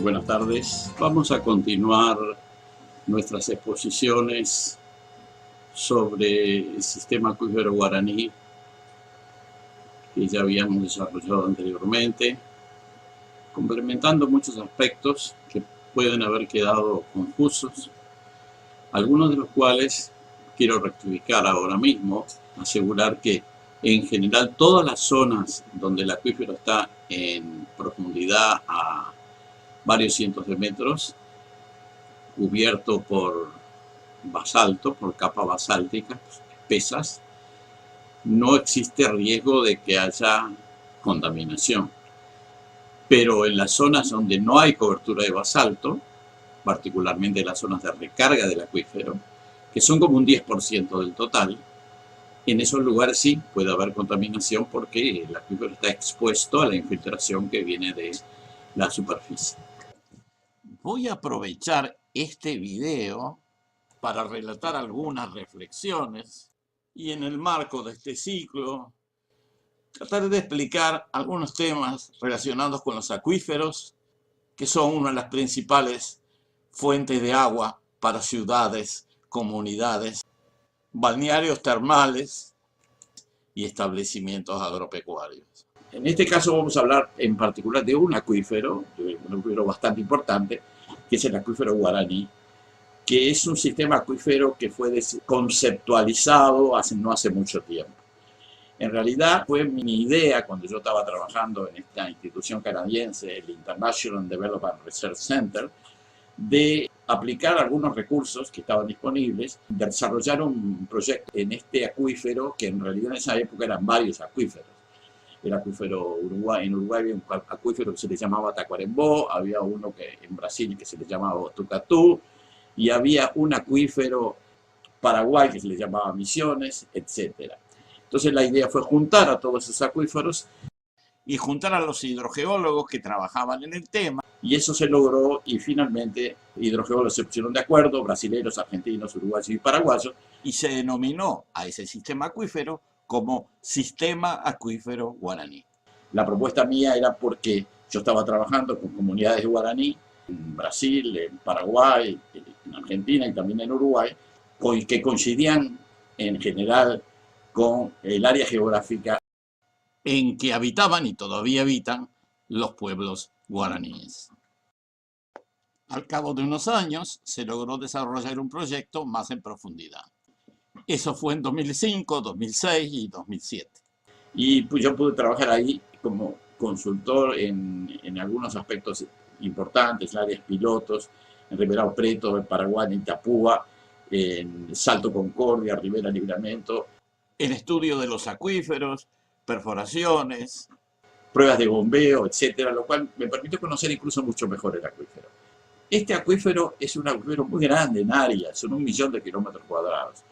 Buenas tardes. Vamos a continuar nuestras exposiciones sobre el sistema acuífero guaraní que ya habíamos desarrollado anteriormente, complementando muchos aspectos que pueden haber quedado confusos, algunos de los cuales quiero rectificar ahora mismo, asegurar que en general todas las zonas donde el acuífero está en profundidad a varios cientos de metros, cubierto por basalto, por capas basálticas espesas, no existe riesgo de que haya contaminación. Pero en las zonas donde no hay cobertura de basalto, particularmente en las zonas de recarga del acuífero, que son como un 10% del total, en esos lugares sí puede haber contaminación porque el acuífero está expuesto a la infiltración que viene de la superficie. Voy a aprovechar este video para relatar algunas reflexiones y en el marco de este ciclo tratar de explicar algunos temas relacionados con los acuíferos, que son una de las principales fuentes de agua para ciudades, comunidades, balnearios termales y establecimientos agropecuarios. En este caso vamos a hablar en particular de un acuífero bastante importante, que es el acuífero guaraní, que es un sistema acuífero que fue conceptualizado no hace mucho tiempo. En realidad fue mi idea cuando yo estaba trabajando en esta institución canadiense, el International Development Research Center, de aplicar algunos recursos que estaban disponibles, de desarrollar un proyecto en este acuífero, que en realidad en esa época eran varios acuíferos. El acuífero Uruguay, en Uruguay había un acuífero que se le llamaba Tacuarembó, había uno en Brasil que se le llamaba Tucatú, y había un acuífero Paraguay que se le llamaba Misiones, etc. Entonces la idea fue juntar a todos esos acuíferos y juntar a los hidrogeólogos que trabajaban en el tema, y eso se logró, y finalmente hidrogeólogos se pusieron de acuerdo, brasileños, argentinos, uruguayos y paraguayos, y se denominó a ese sistema acuífero como Sistema Acuífero Guaraní. La propuesta mía era porque yo estaba trabajando con comunidades de guaraní en Brasil, en Paraguay, en Argentina y también en Uruguay, que coincidían en general con el área geográfica en que habitaban y todavía habitan los pueblos guaraníes. Al cabo de unos años se logró desarrollar un proyecto más en profundidad. Eso fue en 2005, 2006 y 2007. Y pues yo pude trabajar ahí como consultor en algunos aspectos importantes, en áreas pilotos, en Ribeirão Preto, en Paraguay, en Itapúa, en Salto Concordia, Rivera Libramento, en estudio de los acuíferos, perforaciones, pruebas de bombeo, etcétera, lo cual me permitió conocer incluso mucho mejor el acuífero. Este acuífero es un acuífero muy grande en área, son 1 millón de kilómetros cuadrados.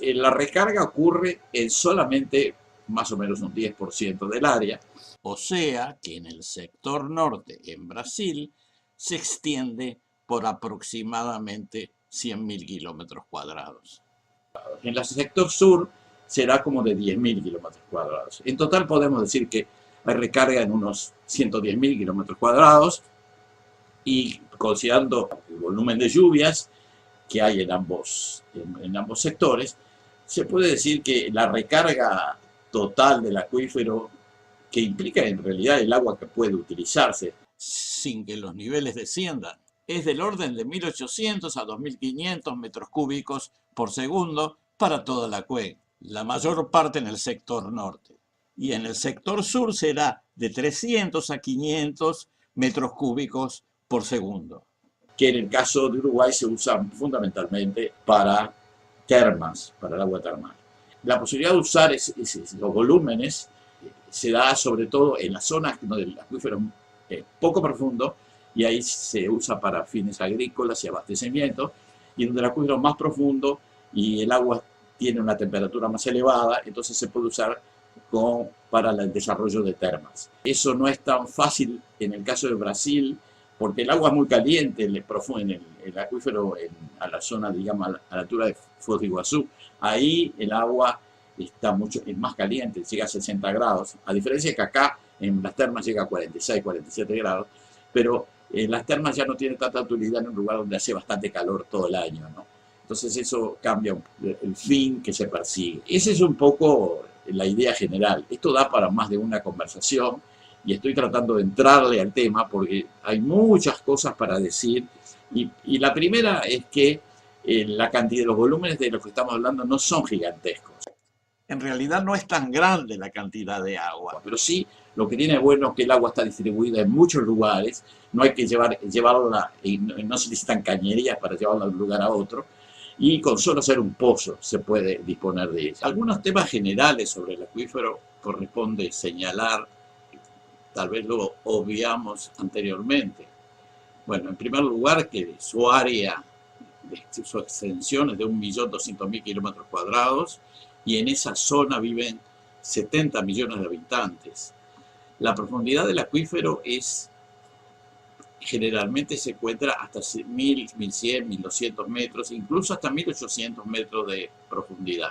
La recarga ocurre en solamente más o menos un 10% del área. O sea que en el sector norte, en Brasil, se extiende por aproximadamente 100.000 kilómetros cuadrados. En el sector sur será como de 10.000 kilómetros cuadrados. En total podemos decir que hay recarga en unos 110.000 kilómetros cuadrados, y considerando el volumen de lluvias que hay en ambos sectores, se puede decir que la recarga total del acuífero, que implica en realidad el agua que puede utilizarse sin que los niveles desciendan, es del orden de 1.800 a 2.500 metros cúbicos por segundo para toda la cuenca, la mayor parte en el sector norte. Y en el sector sur será de 300 a 500 metros cúbicos por segundo, que en el caso de Uruguay se usa fundamentalmente para termas, para el agua termal. La posibilidad de usar los volúmenes se da sobre todo en las zonas donde el acuífero es poco profundo, y ahí se usa para fines agrícolas y abastecimiento, y donde el acuífero es más profundo y el agua tiene una temperatura más elevada, entonces se puede usar para el desarrollo de termas. Eso no es tan fácil en el caso de Brasil, porque el agua es muy caliente en el acuífero, a la zona, digamos, a la altura de Foz do Iguazú. Ahí el agua es más caliente, llega a 60 grados, a diferencia de que acá en las termas llega a 46, 47 grados, pero las termas ya no tienen tanta utilidad en un lugar donde hace bastante calor todo el año, ¿no? Entonces eso cambia el fin que se persigue. Esa es un poco la idea general. Esto da para más de una conversación y estoy tratando de entrarle al tema porque hay muchas cosas para decir. Y la primera es que la cantidad, los volúmenes de los que estamos hablando no son gigantescos. En realidad no es tan grande la cantidad de agua, pero sí lo que tiene bueno es que el agua está distribuida en muchos lugares, no hay que llevarla, y no se necesitan cañerías para llevarla de un lugar a otro, y con solo ser un pozo se puede disponer de ella. Algunos temas generales sobre el acuífero corresponde señalar, tal vez lo obviamos anteriormente. Bueno, en primer lugar, que su área, su extensión es de 1.200.000 kilómetros cuadrados, y en esa zona viven 70 millones de habitantes. La profundidad del acuífero generalmente se encuentra hasta 1.000, 1.100, 1.200 metros, incluso hasta 1.800 metros de profundidad.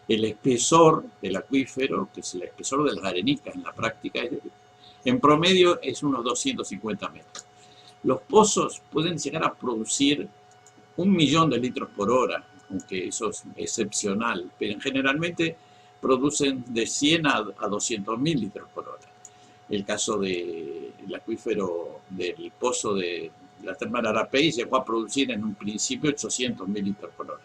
El espesor del acuífero, que es el espesor de las areniscas en la práctica, en promedio es unos 250 metros. Los pozos pueden llegar a producir 1.000.000 de litros por hora, aunque eso es excepcional, pero generalmente producen de 100 a 200.000 litros por hora. El caso del acuífero del pozo de la terma de Arapey llegó a producir en un principio 800.000 litros por hora.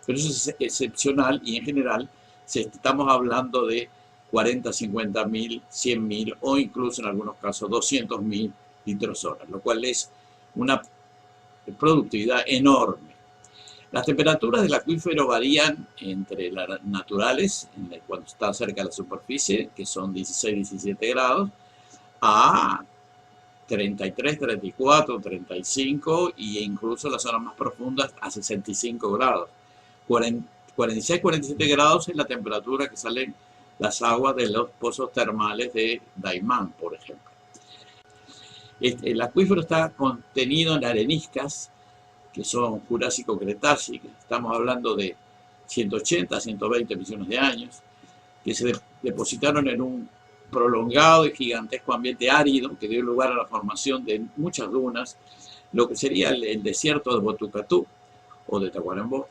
Pero eso es excepcional y en general estamos hablando de 40, 50.000, 100.000 o incluso en algunos casos 200.000 litros hora, lo cual es una productividad enorme. Las temperaturas del acuífero varían entre las naturales, cuando está cerca de la superficie, que son 16, 17 grados, a 33, 34, 35 e incluso las zonas más profundas a 65 grados. 46, 47 grados es la temperatura que salen las aguas de los pozos termales de Daymán, por ejemplo. El acuífero está contenido en areniscas que son Jurásico-Cretácicas, estamos hablando de 180 a 120 millones de años, que se depositaron en un prolongado y gigantesco ambiente árido que dio lugar a la formación de muchas dunas, lo que sería el desierto de Botucatú o de Tacuarembó.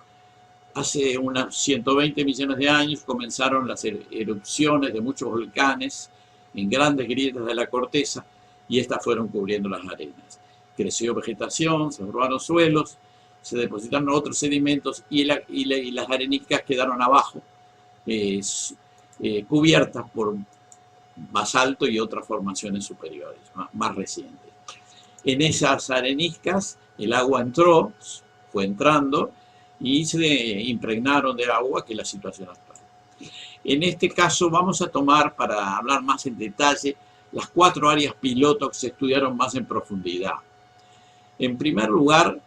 Hace unos 120 millones de años comenzaron las erupciones de muchos volcanes en grandes grietas de la corteza y estas fueron cubriendo las arenas. Creció vegetación, se formaron suelos, se depositaron otros sedimentos y las areniscas quedaron abajo, cubiertas por basalto y otras formaciones superiores, más recientes. En esas areniscas el agua fue entrando y se impregnaron de agua, que es la situación actual. En este caso vamos a tomar, para hablar más en detalle, las 4 áreas piloto que se estudiaron más en profundidad. En primer lugar,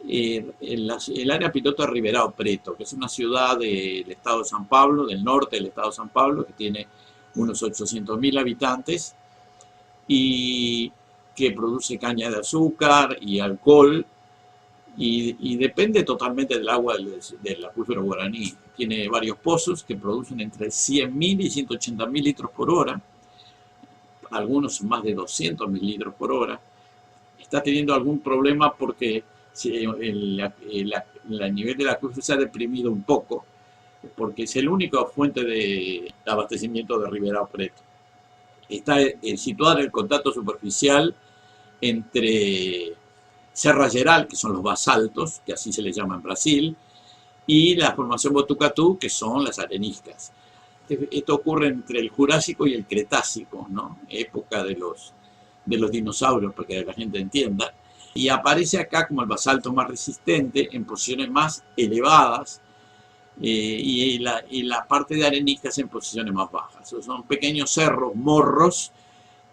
el área piloto de Ribeirão Preto, que es una ciudad del estado de San Pablo, del norte del estado de San Pablo, que tiene unos 800.000 habitantes y que produce caña de azúcar y alcohol y depende totalmente del agua del acuífero guaraní. Tiene varios pozos que producen entre 100.000 y 180.000 litros por hora, algunos más de 200.000 litros por hora. Está teniendo algún problema porque el nivel del acuífero se ha deprimido un poco, porque es el único fuente de abastecimiento de Ribeirão Preto. Está situada en el contacto superficial entre Serra Geral, que son los basaltos, que así se les llama en Brasil, y la formación Botucatú, que son las areniscas. Esto ocurre entre el Jurásico y el Cretácico, ¿no? Época de los dinosaurios, para que la gente entienda, y aparece acá como el basalto más resistente en posiciones más elevadas y la parte de areniscas en posiciones más bajas. Son pequeños cerros, morros,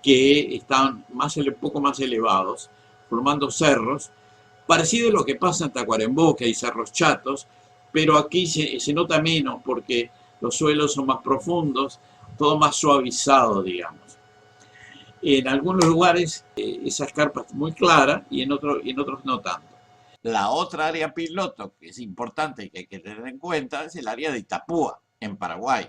que están un poco más elevados, formando cerros, parecido a lo que pasa en Tacuarembó, que hay cerros chatos, pero aquí se nota menos porque los suelos son más profundos, todo más suavizado, digamos. En algunos lugares esa escarpa es muy clara y en otros no tanto. La otra área piloto que es importante y que hay que tener en cuenta es el área de Itapúa, en Paraguay.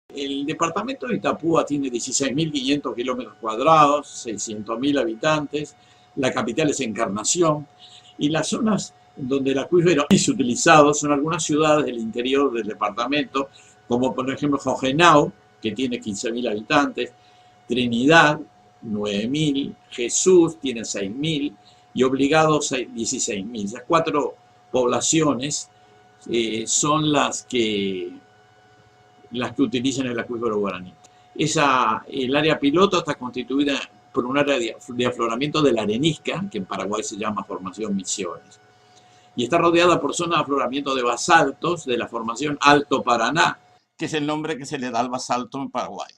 El departamento de Itapúa tiene 16.500 kilómetros cuadrados, 600.000 habitantes, la capital es Encarnación, y las zonas donde el acuífero es utilizado son algunas ciudades del interior del departamento, como por ejemplo Hohenau, que tiene 15.000 habitantes, Trinidad, 9.000, Jesús tiene 6.000 y Obligado 16.000. Esas 4 poblaciones son las que utilizan el acuífero guaraní. El área piloto está constituida por un área de afloramiento de la arenisca, que en Paraguay se llama Formación Misiones, y está rodeada por zonas de afloramiento de basaltos de la Formación Alto Paraná, que es el nombre que se le da al basalto en Paraguay.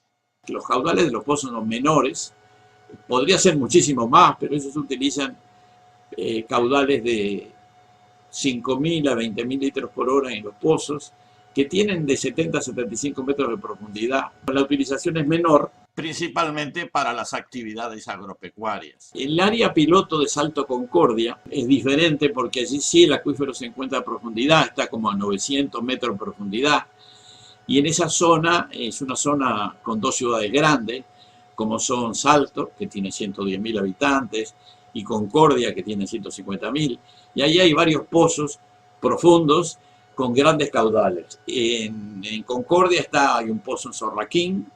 Los caudales de los pozos son menores, podría ser muchísimo más, pero ellos utilizan caudales de 5.000 a 20.000 litros por hora en los pozos, que tienen de 70 a 75 metros de profundidad. La utilización es menor, principalmente para las actividades agropecuarias. El área piloto de Salto Concordia es diferente porque allí sí el acuífero se encuentra a profundidad, está como a 900 metros de profundidad, y en esa zona es una zona con 2 ciudades grandes, como son Salto, que tiene 110.000 habitantes, y Concordia, que tiene 150.000, y ahí hay varios pozos profundos con grandes caudales. En Concordia hay un pozo en Zorraquín,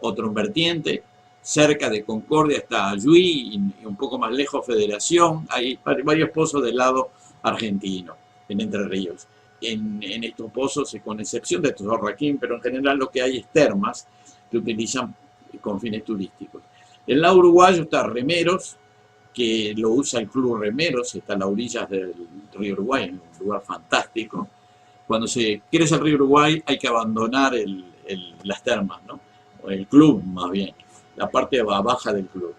otro en Vertiente, cerca de Concordia está Ayuí y un poco más lejos Federación. Hay varios pozos del lado argentino, en Entre Ríos. En estos pozos, con excepción de Zorraquín, pero en general lo que hay es termas que utilizan con fines turísticos. El lado uruguayo está Remeros, que lo usa el Club Remeros, está a las orillas del río Uruguay, en un lugar fantástico. Cuando se crece el río Uruguay hay que abandonar las termas, ¿no? O el club más bien, la parte baja del club.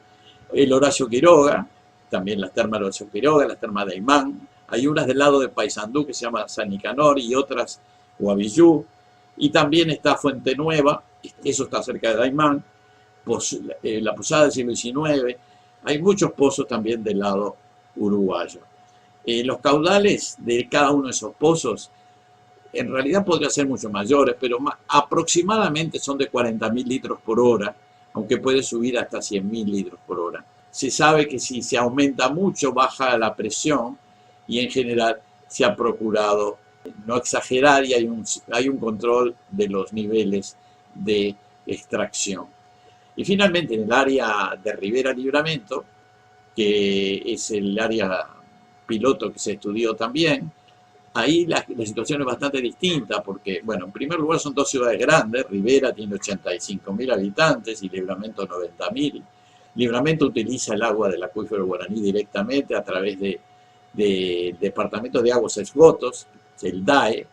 El Horacio Quiroga, también las termas de Horacio Quiroga, las termas de Aymán. Hay unas del lado de Paysandú que se llama San Nicanor y otras Guavillú. Y también está Fuente Nueva, eso está cerca de Aymán, la Posada del siglo XIX. Hay muchos pozos también del lado uruguayo. Los caudales de cada uno de esos pozos en realidad podrían ser mucho mayores, pero aproximadamente son de 40.000 litros por hora, aunque puede subir hasta 100.000 litros por hora. Se sabe que si se aumenta mucho, baja la presión y en general se ha procurado no exagerar y hay un control de los niveles de extracción. Y finalmente en el área de Rivera Libramento, que es el área piloto que se estudió también, ahí la situación es bastante distinta porque, bueno, en primer lugar son 2 ciudades grandes. Rivera tiene 85.000 habitantes y Libramento 90.000. Libramento utiliza el agua del acuífero guaraní directamente a través de departamentos de aguas esgotos, el DAE,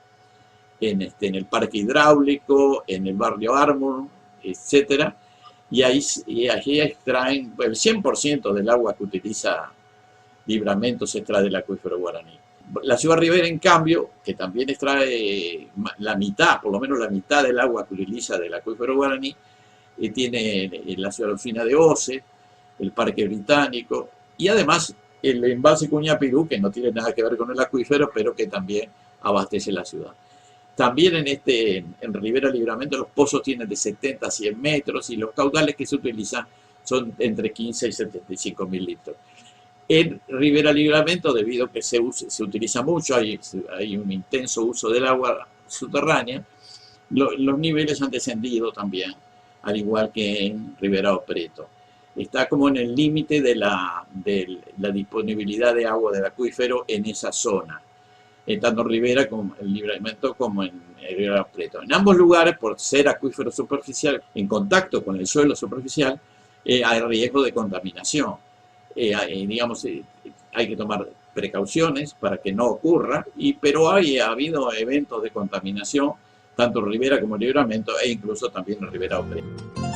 en el parque hidráulico, en el barrio Armour, etc. Y allí extraen, el 100% del agua que utiliza Libramento se extrae del acuífero guaraní. La ciudad Rivera, en cambio, que también extrae la mitad, por lo menos la mitad del agua que utiliza del acuífero guaraní, tiene la ciudad usina de Ose, el Parque Británico, y además el embalse Cuñapirú, que no tiene nada que ver con el acuífero, pero que también abastece la ciudad. También en Rivera Libramento los pozos tienen de 70 a 100 metros y los caudales que se utilizan son entre 15 y 75.000 litros. En Rivera Libramento, debido a que se utiliza mucho, hay un intenso uso del agua subterránea, los niveles han descendido también, al igual que en Rivera Preto. Está como en el límite de la disponibilidad de agua del acuífero en esa zona, tanto en Rivera como en Libramento como en Rivera Preto. En ambos lugares, por ser acuífero superficial, en contacto con el suelo superficial, hay riesgo de contaminación. Digamos, hay que tomar precauciones para que no ocurra, pero ha habido eventos de contaminación, tanto en Rivera como en Libramento, e incluso también en Rivera Preto.